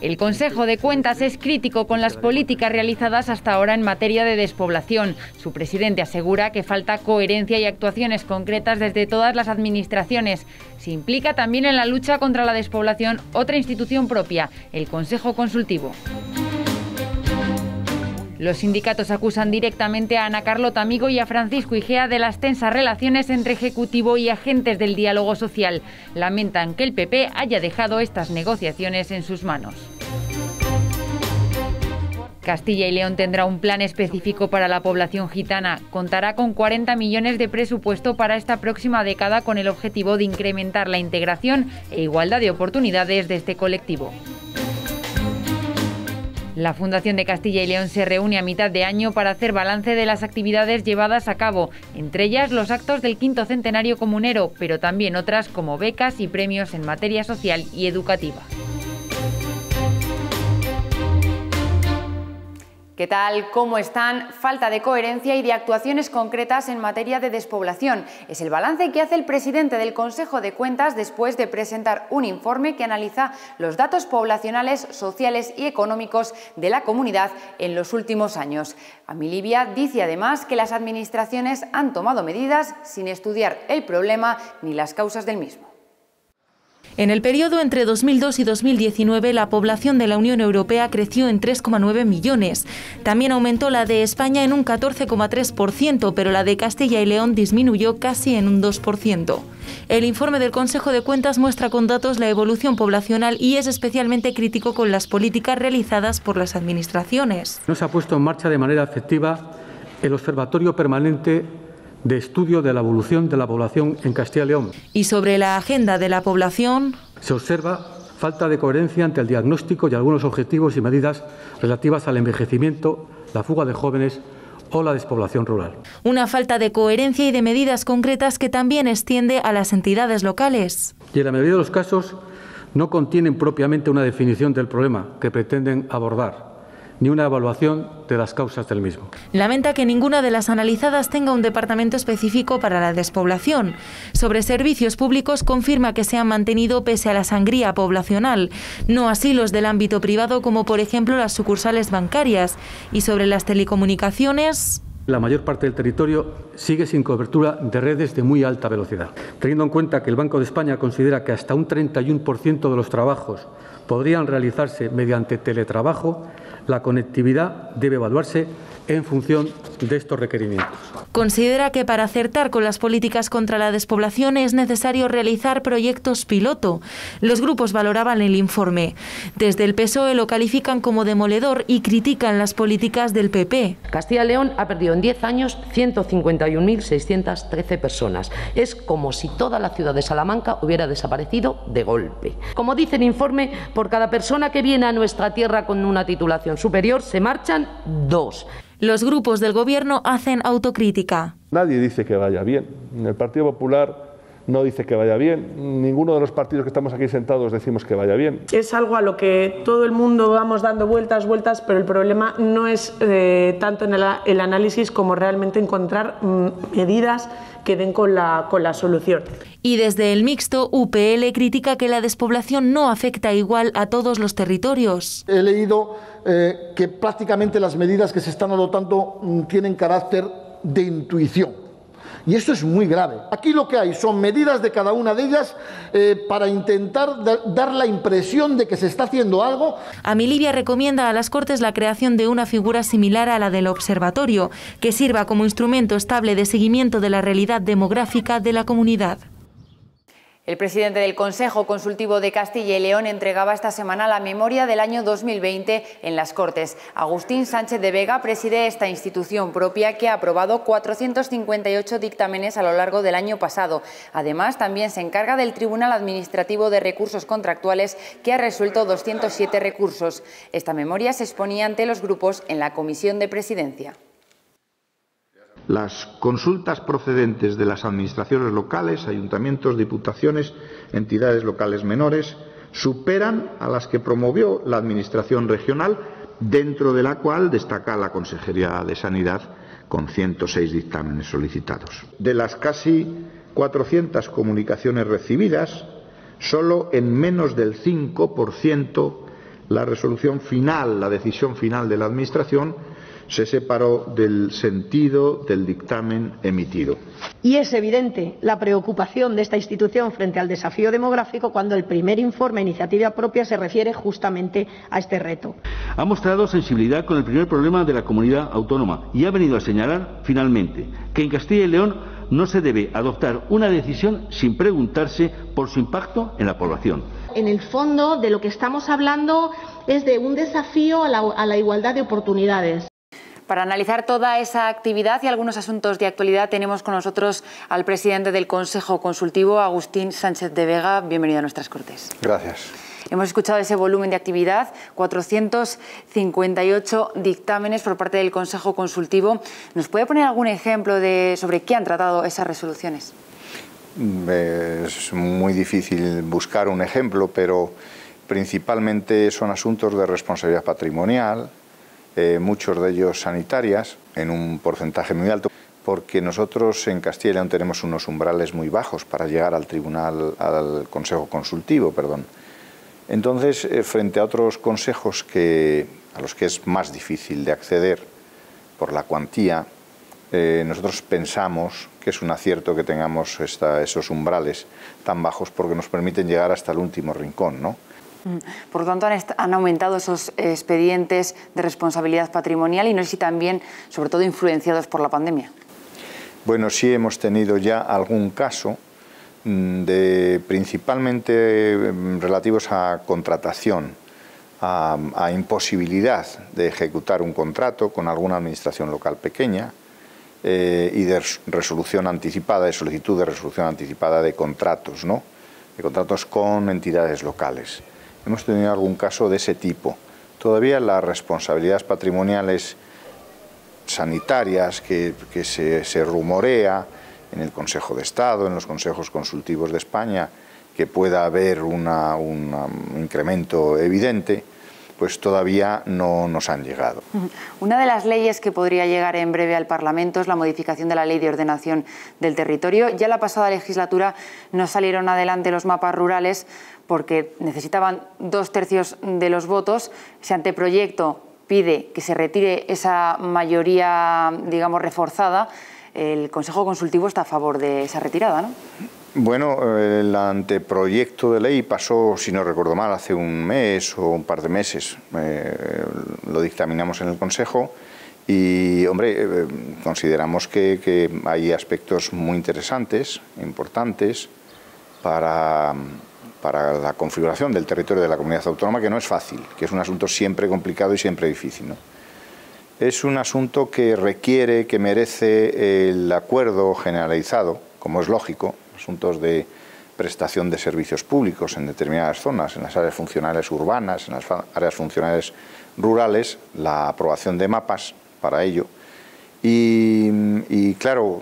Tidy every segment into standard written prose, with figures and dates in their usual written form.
El Consejo de Cuentas es crítico con las políticas realizadas hasta ahora en materia de despoblación. Su presidente asegura que falta coherencia y actuaciones concretas desde todas las administraciones. Se implica también en la lucha contra la despoblación otra institución propia, el Consejo Consultivo. Los sindicatos acusan directamente a Ana Carlota Amigo y a Francisco Igea de las tensas relaciones entre Ejecutivo y agentes del diálogo social. Lamentan que el PP haya dejado estas negociaciones en sus manos. Castilla y León tendrá un plan específico para la población gitana. Contará con 40 millones de presupuesto para esta próxima década con el objetivo de incrementar la integración e igualdad de oportunidades de este colectivo. La Fundación de Castilla y León se reúne a mitad de año para hacer balance de las actividades llevadas a cabo, entre ellas los actos del 5º centenario comunero, pero también otras como becas y premios en materia social y educativa. ¿Qué tal? ¿Cómo están? Falta de coherencia y de actuaciones concretas en materia de despoblación. Es el balance que hace el presidente del Consejo de Cuentas después de presentar un informe que analiza los datos poblacionales, sociales y económicos de la comunidad en los últimos años. Amilibia dice además que las administraciones han tomado medidas sin estudiar el problema ni las causas del mismo. En el periodo entre 2002 y 2019, la población de la Unión Europea creció en 3,9 millones. También aumentó la de España en un 14,3%, pero la de Castilla y León disminuyó casi en un 2%. El informe del Consejo de Cuentas muestra con datos la evolución poblacional y es especialmente crítico con las políticas realizadas por las administraciones. No se ha puesto en marcha de manera efectiva el Observatorio Permanente de estudio de la evolución de la población en Castilla y León. Y sobre la agenda de la población, se observa falta de coherencia ante el diagnóstico y algunos objetivos y medidas relativas al envejecimiento, la fuga de jóvenes o la despoblación rural. Una falta de coherencia y de medidas concretas que también extiende a las entidades locales. Y en la mayoría de los casos no contienen propiamente una definición del problema que pretenden abordar, ni una evaluación de las causas del mismo. Lamenta que ninguna de las analizadas tenga un departamento específico para la despoblación. Sobre servicios públicos confirma que se han mantenido pese a la sangría poblacional, no así los del ámbito privado como por ejemplo las sucursales bancarias. Y sobre las telecomunicaciones, la mayor parte del territorio sigue sin cobertura de redes de muy alta velocidad. Teniendo en cuenta que el Banco de España considera que hasta un 31% de los trabajos podrían realizarse mediante teletrabajo, la conectividad debe evaluarse en función de estos requerimientos. Considera que para acertar con las políticas contra la despoblación es necesario realizar proyectos piloto. Los grupos valoraban el informe. Desde el PSOE lo califican como demoledor y critican las políticas del PP. Castilla y León ha perdido en 10 años 151.613 personas. Es como si toda la ciudad de Salamanca hubiera desaparecido de golpe. Como dice el informe, por cada persona que viene a nuestra tierra con una titulación superior se marchan 2. Los grupos del Gobierno hacen autocrítica. Nadie dice que vaya bien. El Partido Popular no dice que vaya bien. Ninguno de los partidos que estamos aquí sentados decimos que vaya bien. Es algo a lo que todo el mundo vamos dando vueltas, pero el problema no es tanto en el análisis como realmente encontrar medidas que den con la solución. Y desde el mixto, UPL critica que la despoblación no afecta igual a todos los territorios. He leído que prácticamente las medidas que se están adoptando tienen carácter de intuición. Y esto es muy grave. Aquí lo que hay son medidas de cada una de ellas para intentar dar la impresión de que se está haciendo algo. Amilibia recomienda a las Cortes la creación de una figura similar a la del observatorio, que sirva como instrumento estable de seguimiento de la realidad demográfica de la comunidad. El presidente del Consejo Consultivo de Castilla y León entregaba esta semana la memoria del año 2020 en las Cortes. Agustín Sánchez de Vega preside esta institución propia que ha aprobado 458 dictámenes a lo largo del año pasado. Además, también se encarga del Tribunal Administrativo de Recursos Contractuales, que ha resuelto 207 recursos. Esta memoria se exponía ante los grupos en la Comisión de Presidencia. Las consultas procedentes de las administraciones locales, ayuntamientos, diputaciones, entidades locales menores, superan a las que promovió la Administración regional, dentro de la cual destaca la Consejería de Sanidad con 106 dictámenes solicitados. De las casi 400 comunicaciones recibidas, solo en menos del 5% la resolución final, la decisión final de la Administración, se separó del sentido del dictamen emitido. Y es evidente la preocupación de esta institución frente al desafío demográfico cuando el primer informe a iniciativa propia se refiere justamente a este reto. Ha mostrado sensibilidad con el primer problema de la comunidad autónoma y ha venido a señalar, finalmente, que en Castilla y León no se debe adoptar una decisión sin preguntarse por su impacto en la población. En el fondo, de lo que estamos hablando es de un desafío a la igualdad de oportunidades. Para analizar toda esa actividad y algunos asuntos de actualidad tenemos con nosotros al presidente del Consejo Consultivo, Agustín Sánchez de Vega. Bienvenido a nuestras Cortes. Gracias. Hemos escuchado ese volumen de actividad, 458 dictámenes por parte del Consejo Consultivo. ¿Nos puede poner algún ejemplo sobre qué han tratado esas resoluciones? Es muy difícil buscar un ejemplo, pero principalmente son asuntos de responsabilidad patrimonial, muchos de ellos sanitarias, en un porcentaje muy alto, porque nosotros en Castilla y León tenemos unos umbrales muy bajos para llegar al Consejo Consultivo, perdón. Entonces, frente a otros consejos a los que es más difícil de acceder por la cuantía, nosotros pensamos que es un acierto que tengamos esos umbrales tan bajos porque nos permiten llegar hasta el último rincón, ¿no? Por lo tanto, han aumentado esos expedientes de responsabilidad patrimonial y no sé si también, sobre todo, influenciados por la pandemia. Bueno, sí hemos tenido ya algún caso principalmente relativos a contratación, a imposibilidad de ejecutar un contrato con alguna administración local pequeña y de resolución anticipada, de solicitud de resolución anticipada de contratos, ¿no? De contratos con entidades locales. Hemos tenido algún caso de ese tipo. Todavía las responsabilidades patrimoniales sanitarias que se rumorea en el Consejo de Estado, en los consejos consultivos de España, que pueda haber un incremento evidente, pues todavía no nos han llegado. Una de las leyes que podría llegar en breve al Parlamento es la modificación de la Ley de Ordenación del Territorio. Ya la pasada legislatura no salieron adelante los mapas rurales porque necesitaban 2/3 de los votos. Ese anteproyecto pide que se retire esa mayoría, digamos, reforzada. El Consejo Consultivo está a favor de esa retirada, ¿no? Bueno, el anteproyecto de ley pasó, si no recuerdo mal, hace un mes o un par de meses. Lo dictaminamos en el Consejo y, hombre, consideramos que hay aspectos muy interesantes, importantes, para la configuración del territorio de la comunidad autónoma, que no es fácil, que es un asunto siempre complicado y siempre difícil, ¿no? Es un asunto que requiere, que merece el acuerdo generalizado, como es lógico, asuntos de prestación de servicios públicos en determinadas zonas, en las áreas funcionales urbanas, en las áreas funcionales rurales, la aprobación de mapas para ello. Y claro,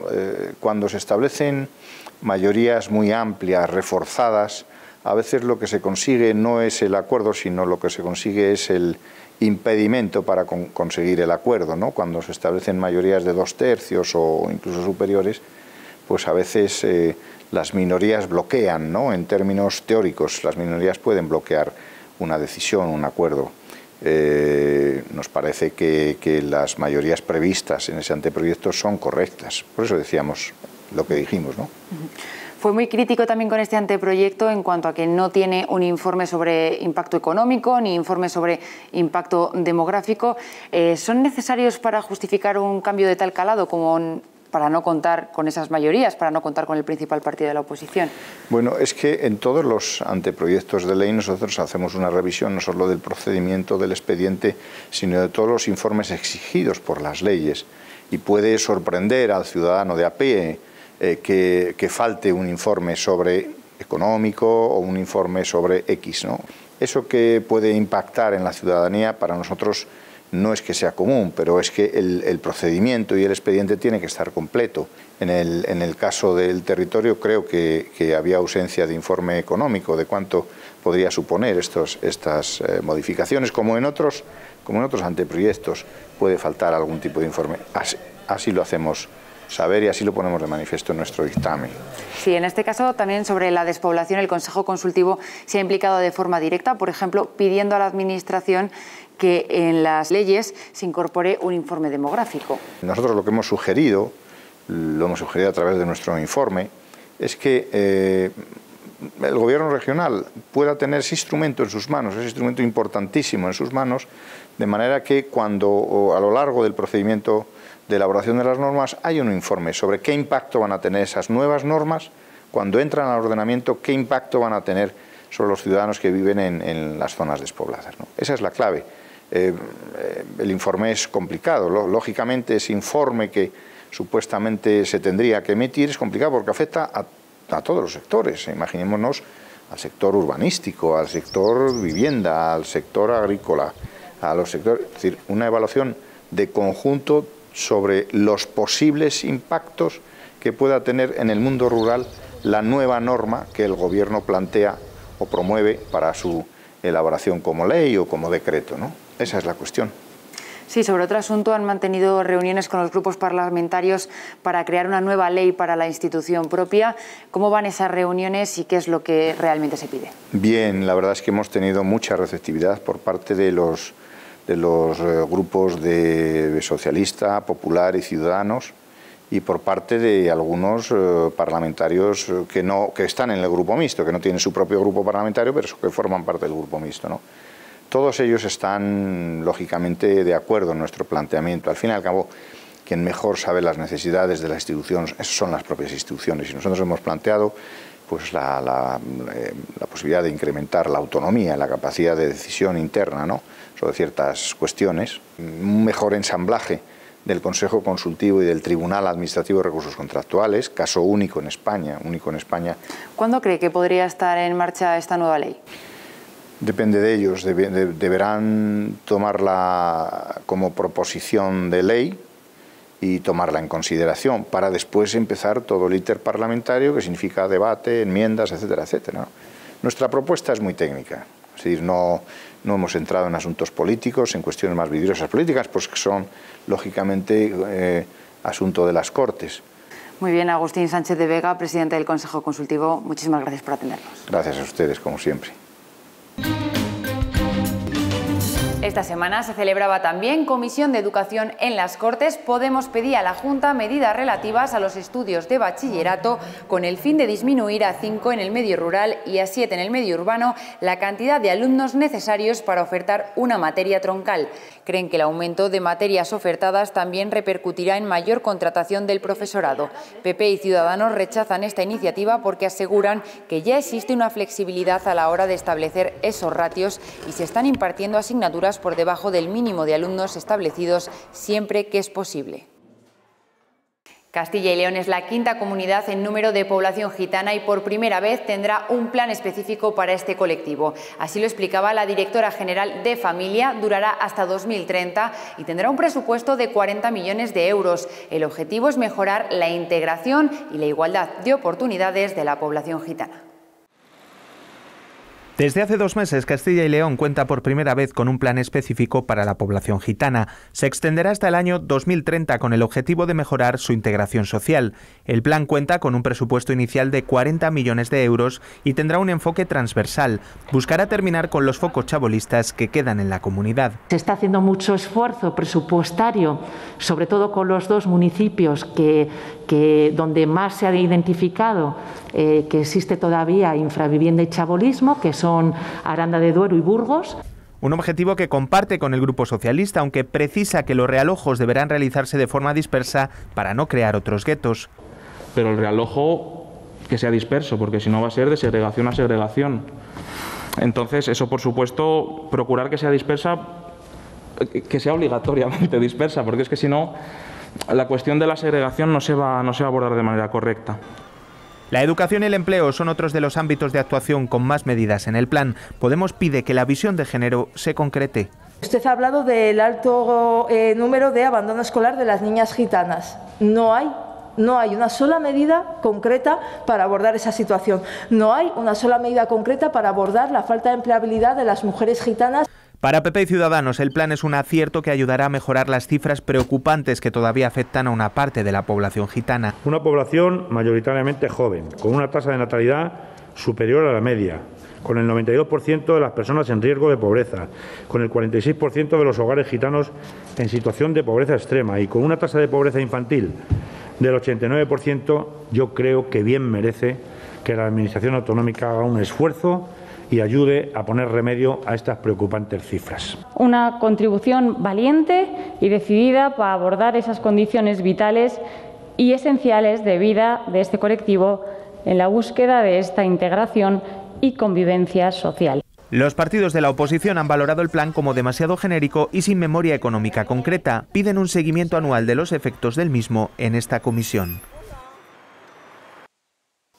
cuando se establecen mayorías muy amplias, reforzadas, a veces lo que se consigue no es el acuerdo, sino lo que se consigue es el impedimento para conseguir el acuerdo, ¿no? Cuando se establecen mayorías de 2/3 o incluso superiores, pues a veces las minorías bloquean, ¿no? En términos teóricos, las minorías pueden bloquear una decisión, un acuerdo. Nos parece que las mayorías previstas en ese anteproyecto son correctas. Por eso decíamos lo que dijimos, ¿no? Fue muy crítico también con este anteproyecto en cuanto a que no tiene un informe sobre impacto económico ni informe sobre impacto demográfico. ¿Son necesarios para justificar un cambio de tal calado como para no contar con esas mayorías, para no contar con el principal partido de la oposición? Bueno, es que en todos los anteproyectos de ley nosotros hacemos una revisión no solo del procedimiento del expediente, sino de todos los informes exigidos por las leyes. Y puede sorprender al ciudadano de a pie que falte un informe sobre económico o un informe sobre X, ¿no? Eso que puede impactar en la ciudadanía para nosotros no es que sea común, pero es que el procedimiento y el expediente tiene que estar completo. En el caso del territorio creo que había ausencia de informe económico, de cuánto podría suponer estas modificaciones, como en otros anteproyectos puede faltar algún tipo de informe. Así lo hacemos saber, y así lo ponemos de manifiesto en nuestro dictamen. Sí, en este caso también sobre la despoblación, el Consejo Consultivo se ha implicado de forma directa, por ejemplo, pidiendo a la Administración que en las leyes se incorpore un informe demográfico. Nosotros lo que hemos sugerido, a través de nuestro informe, es que el Gobierno regional pueda tener ese instrumento en sus manos, ese instrumento importantísimo en sus manos, de manera que cuando a lo largo del procedimiento de elaboración de las normas haya un informe sobre qué impacto van a tener esas nuevas normas, cuando entran al ordenamiento, qué impacto van a tener sobre los ciudadanos que viven en las zonas despobladas, ¿no? Esa es la clave. El informe es complicado, lógicamente ese informe que supuestamente se tendría que emitir es complicado porque afecta a todos los sectores. Imaginémonos al sector urbanístico, al sector vivienda, al sector agrícola, a los sectores, es decir, una evaluación de conjunto sobre los posibles impactos que pueda tener en el mundo rural la nueva norma que el Gobierno plantea o promueve para su elaboración como ley o como decreto, ¿no? Esa es la cuestión. Sí, sobre otro asunto, han mantenido reuniones con los grupos parlamentarios para crear una nueva ley para la institución propia. ¿Cómo van esas reuniones y qué es lo que realmente se pide? Bien, la verdad es que hemos tenido mucha receptividad por parte de los grupos de Socialista, Popular y Ciudadanos, y por parte de algunos parlamentarios que están en el grupo mixto, que no tienen su propio grupo parlamentario, pero que forman parte del grupo mixto, ¿no? Todos ellos están, lógicamente, de acuerdo en nuestro planteamiento. Al fin y al cabo, quien mejor sabe las necesidades de las instituciones son las propias instituciones. Y nosotros hemos planteado pues, la posibilidad de incrementar la autonomía, la capacidad de decisión interna, ¿no?, sobre ciertas cuestiones, un mejor ensamblaje del Consejo Consultivo y del Tribunal Administrativo de Recursos Contractuales, caso único en España. ¿Cuándo cree que podría estar en marcha esta nueva ley? Depende de ellos, deberán tomarla como proposición de ley y tomarla en consideración para después empezar todo el interparlamentario, que significa debate, enmiendas, etcétera, etcétera, ¿no? Nuestra propuesta es muy técnica, es decir, no hemos entrado en asuntos políticos, en cuestiones más vidriosas políticas, pues que son, lógicamente, asunto de las Cortes. Muy bien, Agustín Sánchez de Vega, presidente del Consejo Consultivo, muchísimas gracias por atendernos. Gracias a ustedes, como siempre. Esta semana se celebraba también Comisión de Educación en las Cortes. Podemos pedir a la Junta medidas relativas a los estudios de bachillerato con el fin de disminuir a 5 en el medio rural y a 7 en el medio urbano la cantidad de alumnos necesarios para ofertar una materia troncal. Creen que el aumento de materias ofertadas también repercutirá en mayor contratación del profesorado. PP y Ciudadanos rechazan esta iniciativa porque aseguran que ya existe una flexibilidad a la hora de establecer esos ratios y se están impartiendo asignaturas por debajo del mínimo de alumnos establecidos siempre que es posible. Castilla y León es la quinta comunidad en número de población gitana y por primera vez tendrá un plan específico para este colectivo. Así lo explicaba la directora general de Familia, durará hasta 2030 y tendrá un presupuesto de 40 millones de euros. El objetivo es mejorar la integración y la igualdad de oportunidades de la población gitana. Desde hace 2 meses, Castilla y León cuenta por primera vez con un plan específico para la población gitana. Se extenderá hasta el año 2030 con el objetivo de mejorar su integración social. El plan cuenta con un presupuesto inicial de 40 millones de euros y tendrá un enfoque transversal. Buscará terminar con los focos chabolistas que quedan en la comunidad. Se está haciendo mucho esfuerzo presupuestario, sobre todo con los 2 municipios donde más se ha identificado que existe todavía infravivienda y chabolismo, que son Aranda de Duero y Burgos. Un objetivo que comparte con el Grupo Socialista, aunque precisa que los realojos deberán realizarse de forma dispersa para no crear otros guetos. Pero el realojo que sea disperso, porque si no va a ser de segregación a segregación. Entonces, eso por supuesto, procurar que sea dispersa, que sea obligatoriamente dispersa, porque es que si no, la cuestión de la segregación no se va a abordar de manera correcta. La educación y el empleo son otros de los ámbitos de actuación con más medidas en el plan. Podemos pide que la visión de género se concrete. Usted ha hablado del alto número de abandono escolar de las niñas gitanas. No hay una sola medida concreta para abordar esa situación. No hay una sola medida concreta para abordar la falta de empleabilidad de las mujeres gitanas. Para PP y Ciudadanos, el plan es un acierto que ayudará a mejorar las cifras preocupantes que todavía afectan a una parte de la población gitana. Una población mayoritariamente joven, con una tasa de natalidad superior a la media, con el 92% de las personas en riesgo de pobreza, con el 46% de los hogares gitanos en situación de pobreza extrema y con una tasa de pobreza infantil del 89%, yo creo que bien merece que la Administración autonómica haga un esfuerzo y ayude a poner remedio a estas preocupantes cifras. Una contribución valiente y decidida para abordar esas condiciones vitales y esenciales de vida de este colectivo en la búsqueda de esta integración y convivencia social. Los partidos de la oposición han valorado el plan como demasiado genérico y sin memoria económica concreta. Piden un seguimiento anual de los efectos del mismo en esta comisión.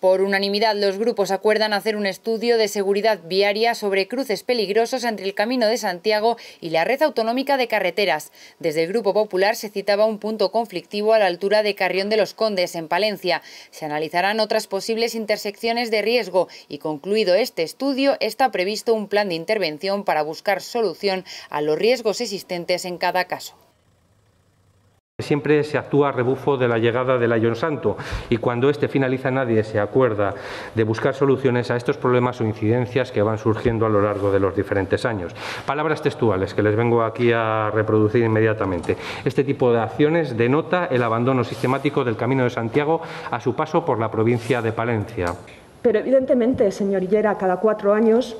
Por unanimidad, los grupos acuerdan hacer un estudio de seguridad viaria sobre cruces peligrosos entre el Camino de Santiago y la red autonómica de carreteras. Desde el Grupo Popular se citaba un punto conflictivo a la altura de Carrión de los Condes, en Palencia. Se analizarán otras posibles intersecciones de riesgo y, concluido este estudio, está previsto un plan de intervención para buscar solución a los riesgos existentes en cada caso. Siempre se actúa a rebufo de la llegada del Año Santo y cuando este finaliza nadie se acuerda de buscar soluciones a estos problemas o incidencias que van surgiendo a lo largo de los diferentes años. Palabras textuales que les vengo aquí a reproducir inmediatamente. Este tipo de acciones denota el abandono sistemático del Camino de Santiago a su paso por la provincia de Palencia. Pero evidentemente, señor Higuera, cada 4 años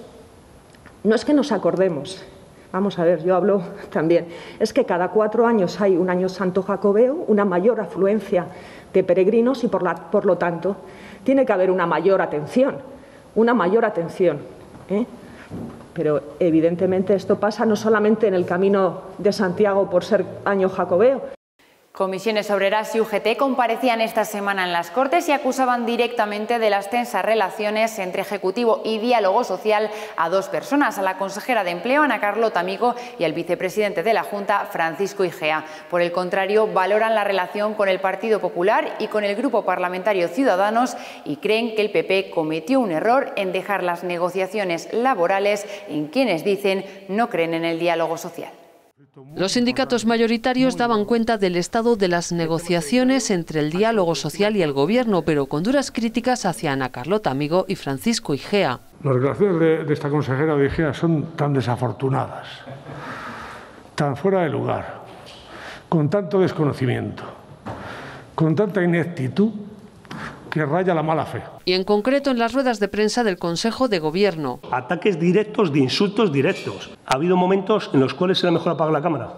no es que nos acordemos. Vamos a ver, yo hablo también. Es que cada 4 años hay un Año Santo Jacobeo, una mayor afluencia de peregrinos y por lo tanto tiene que haber una mayor atención, Pero evidentemente esto pasa no solamente en el Camino de Santiago por ser Año Jacobeo. Comisiones Obreras y UGT comparecían esta semana en las Cortes y acusaban directamente de las tensas relaciones entre Ejecutivo y Diálogo Social a 2 personas, a la consejera de Empleo, Ana Carlota Amigo, y al vicepresidente de la Junta, Francisco Igea. Por el contrario, valoran la relación con el Partido Popular y con el Grupo Parlamentario Ciudadanos y creen que el PP cometió un error en dejar las negociaciones laborales en quienes dicen no creen en el diálogo social. Los sindicatos mayoritarios daban cuenta del estado de las negociaciones entre el diálogo social y el Gobierno, pero con duras críticas hacia Ana Carlota Amigo y Francisco Igea. Las declaraciones de esta consejera de Igea son tan desafortunadas, tan fuera de lugar, con tanto desconocimiento, con tanta ineptitud, que raya la mala fe. Y en concreto en las ruedas de prensa del Consejo de Gobierno. Ataques directos de insultos directos. Ha habido momentos en los cuales era mejor apagar la cámara,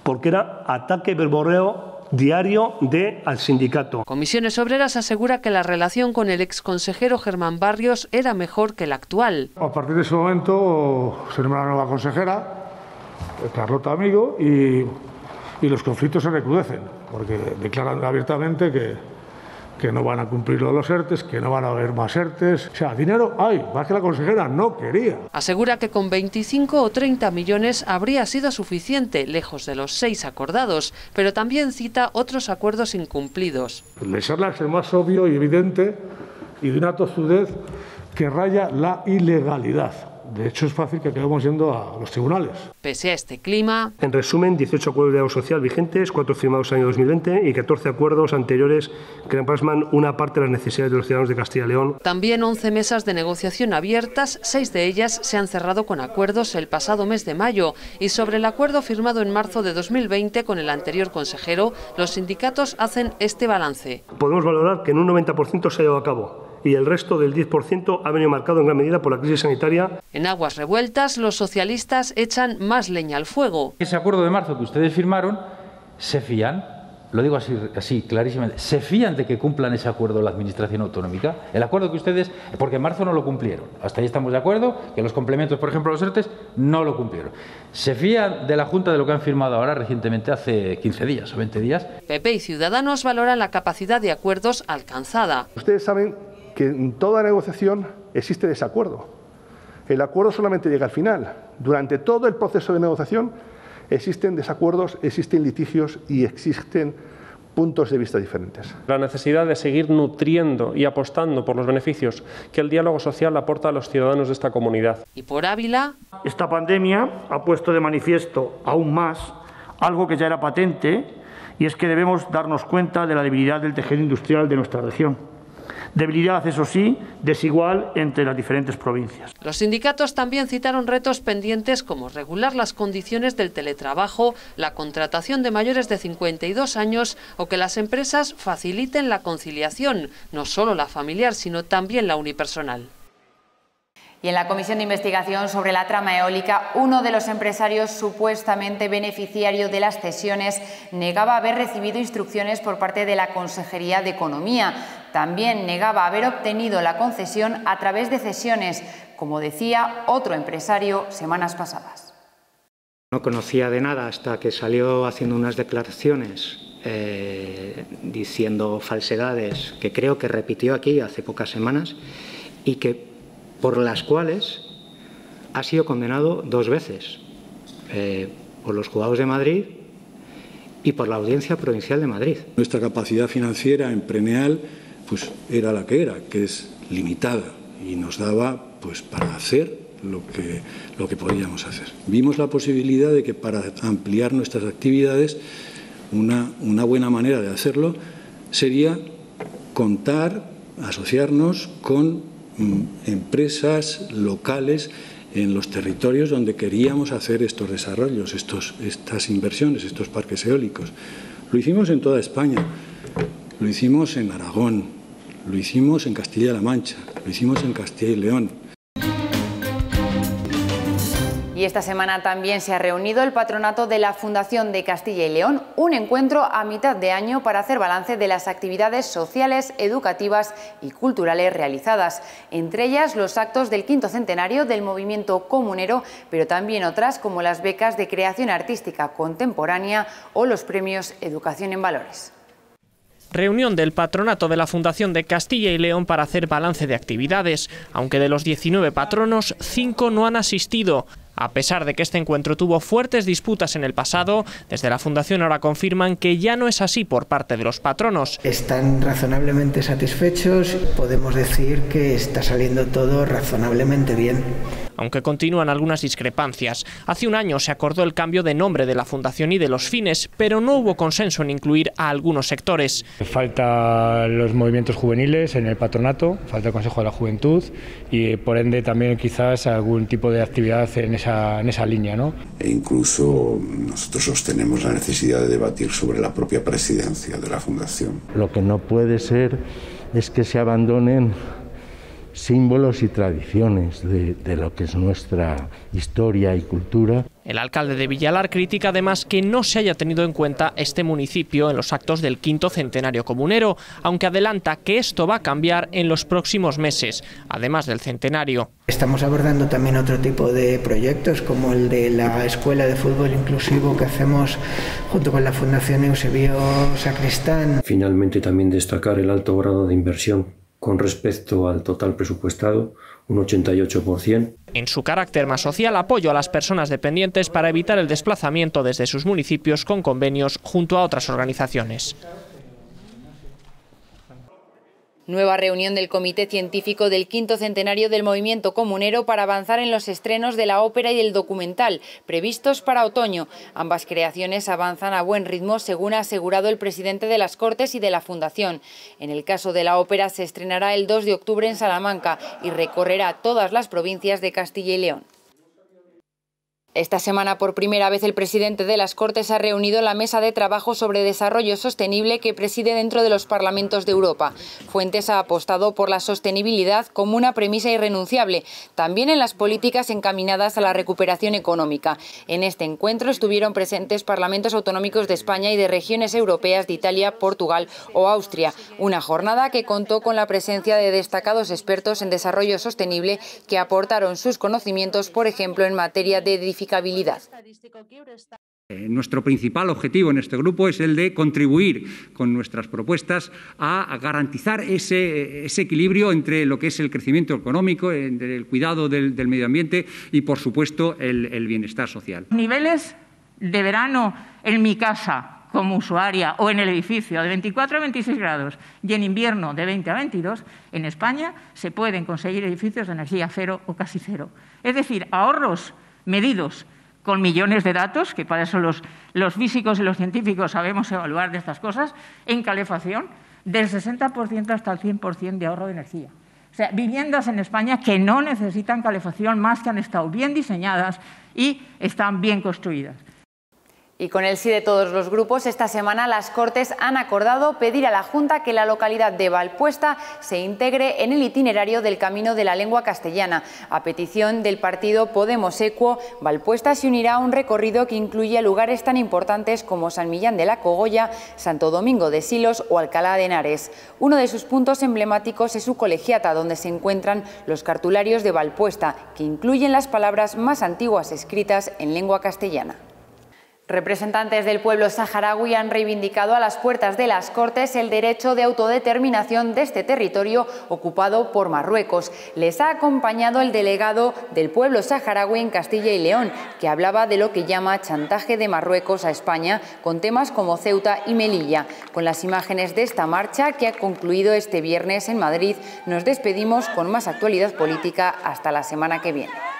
porque era ataque verborreo diario al sindicato. Comisiones Obreras asegura que la relación con el exconsejero Germán Barrios era mejor que la actual. A partir de ese momento se nombra una nueva consejera, Carlota Amigo, y los conflictos se recrudecen, porque declaran abiertamente que no van a cumplir los ERTES, que no van a haber más ERTES. O sea, dinero hay, más que la consejera no quería. Asegura que con 25 o 30 millones habría sido suficiente, lejos de los 6 acordados, pero también cita otros acuerdos incumplidos. Lesarla es el más obvio y evidente y de una tozudez que raya la ilegalidad. De hecho, es fácil que acabemos yendo a los tribunales. Pese a este clima... En resumen, 18 acuerdos de diálogo social vigentes, 4 firmados en el año 2020 y 14 acuerdos anteriores que plasman una parte de las necesidades de los ciudadanos de Castilla y León. También 11 mesas de negociación abiertas, 6 de ellas se han cerrado con acuerdos el pasado mes de mayo. Y sobre el acuerdo firmado en marzo de 2020 con el anterior consejero, los sindicatos hacen este balance. Podemos valorar que en un 90% se ha llevado a cabo y el resto del 10% ha venido marcado en gran medida por la crisis sanitaria. En aguas revueltas, los socialistas echan más leña al fuego. Ese acuerdo de marzo que ustedes firmaron, se fían, lo digo así clarísimamente, se fían de que cumplan ese acuerdo la Administración autonómica. El acuerdo que ustedes, porque en marzo no lo cumplieron, hasta ahí estamos de acuerdo, que los complementos, por ejemplo, los ERTES, no lo cumplieron. Se fían de la Junta de lo que han firmado ahora recientemente, hace 15 días o 20 días. PP y Ciudadanos valoran la capacidad de acuerdos alcanzada. Ustedes saben que en toda negociación existe desacuerdo. El acuerdo solamente llega al final. Durante todo el proceso de negociación existen desacuerdos, existen litigios y existen puntos de vista diferentes. La necesidad de seguir nutriendo y apostando por los beneficios que el diálogo social aporta a los ciudadanos de esta comunidad. Y por Ávila, esta pandemia ha puesto de manifiesto aún más algo que ya era patente, y es que debemos darnos cuenta de la debilidad del tejido industrial de nuestra región. Debilidad, eso sí, desigual entre las diferentes provincias. Los sindicatos también citaron retos pendientes como regular las condiciones del teletrabajo, la contratación de mayores de 52 años o que las empresas faciliten la conciliación, no solo la familiar, sino también la unipersonal. Y en la comisión de investigación sobre la trama eólica, uno de los empresarios supuestamente beneficiario de las cesiones negaba haber recibido instrucciones por parte de la Consejería de Economía. También negaba haber obtenido la concesión a través de cesiones, como decía otro empresario semanas pasadas. No conocía de nada hasta que salió haciendo unas declaraciones diciendo falsedades que creo que repitió aquí hace pocas semanas y que por las cuales ha sido condenado 2 veces, por los juzgados de Madrid y por la Audiencia Provincial de Madrid. Nuestra capacidad financiera en Preneal pues, era la que era, que es limitada, y nos daba pues, para hacer lo que podíamos hacer. Vimos la posibilidad de que para ampliar nuestras actividades, una buena manera de hacerlo sería contar, asociarnos con empresas locales en los territorios donde queríamos hacer estos desarrollos, estas inversiones, estos parques eólicos. Lo hicimos en toda España, lo hicimos en Aragón, lo hicimos en Castilla-La Mancha, lo hicimos en Castilla y León. Y esta semana también se ha reunido el patronato de la Fundación de Castilla y León, un encuentro a mitad de año para hacer balance de las actividades sociales, educativas y culturales realizadas, entre ellas los actos del 5º centenario del movimiento comunero, pero también otras como las becas de creación artística contemporánea o los premios Educación en Valores. Reunión del patronato de la Fundación de Castilla y León para hacer balance de actividades, aunque de los 19 patronos, 5 no han asistido. A pesar de que este encuentro tuvo fuertes disputas en el pasado, desde la Fundación ahora confirman que ya no es así por parte de los patronos. Están razonablemente satisfechos, podemos decir que está saliendo todo razonablemente bien. Aunque continúan algunas discrepancias. Hace un año se acordó el cambio de nombre de la Fundación y de los fines, pero no hubo consenso en incluir a algunos sectores. Falta los movimientos juveniles en el patronato, falta el Consejo de la Juventud y por ende también quizás algún tipo de actividad en esa línea, ¿no? E incluso nosotros sostenemos la necesidad de debatir sobre la propia presidencia de la Fundación. Lo que no puede ser es que se abandonen símbolos y tradiciones de lo que es nuestra historia y cultura. El alcalde de Villalar critica además que no se haya tenido en cuenta este municipio en los actos del 5º centenario comunero, aunque adelanta que esto va a cambiar en los próximos meses, además del centenario. Estamos abordando también otro tipo de proyectos, como el de la Escuela de Fútbol Inclusivo que hacemos junto con la Fundación Eusebio Sacristán. Finalmente, también destacar el alto grado de inversión con respecto al total presupuestado, un 88%. En su carácter más social, apoyo a las personas dependientes para evitar el desplazamiento desde sus municipios con convenios junto a otras organizaciones. Nueva reunión del Comité Científico del 5º centenario del movimiento comunero para avanzar en los estrenos de la ópera y del documental, previstos para otoño. Ambas creaciones avanzan a buen ritmo, según ha asegurado el presidente de las Cortes y de la Fundación. En el caso de la ópera, se estrenará el 2 de octubre en Salamanca y recorrerá todas las provincias de Castilla y León. Esta semana, por primera vez, el presidente de las Cortes ha reunido la mesa de trabajo sobre desarrollo sostenible que preside dentro de los parlamentos de Europa. Fuentes ha apostado por la sostenibilidad como una premisa irrenunciable, también en las políticas encaminadas a la recuperación económica. En este encuentro estuvieron presentes parlamentos autonómicos de España y de regiones europeas de Italia, Portugal o Austria. Una jornada que contó con la presencia de destacados expertos en desarrollo sostenible que aportaron sus conocimientos, por ejemplo, en materia de edificación. Nuestro principal objetivo en este grupo es el de contribuir con nuestras propuestas a garantizar ese equilibrio entre lo que es el crecimiento económico, entre el cuidado del medio ambiente y, por supuesto, el bienestar social. Niveles de verano en mi casa como usuaria o en el edificio de 24 a 26 grados y en invierno de 20 a 22, en España se pueden conseguir edificios de energía cero o casi cero. Es decir, ahorros medidos con millones de datos, que para eso los físicos y los científicos sabemos evaluar de estas cosas, en calefacción, del 60% hasta el 100% de ahorro de energía. O sea, viviendas en España que no necesitan calefacción más que han estado bien diseñadas y están bien construidas. Y con el sí de todos los grupos, esta semana las Cortes han acordado pedir a la Junta que la localidad de Valpuesta se integre en el itinerario del Camino de la Lengua Castellana. A petición del partido Podemos Equo, Valpuesta se unirá a un recorrido que incluye lugares tan importantes como San Millán de la Cogolla, Santo Domingo de Silos o Alcalá de Henares. Uno de sus puntos emblemáticos es su colegiata, donde se encuentran los cartularios de Valpuesta, que incluyen las palabras más antiguas escritas en lengua castellana. Representantes del pueblo saharaui han reivindicado a las puertas de las Cortes el derecho de autodeterminación de este territorio ocupado por Marruecos. Les ha acompañado el delegado del pueblo saharaui en Castilla y León, que hablaba de lo que llama chantaje de Marruecos a España con temas como Ceuta y Melilla. Con las imágenes de esta marcha, que ha concluido este viernes en Madrid, nos despedimos con más actualidad política hasta la semana que viene.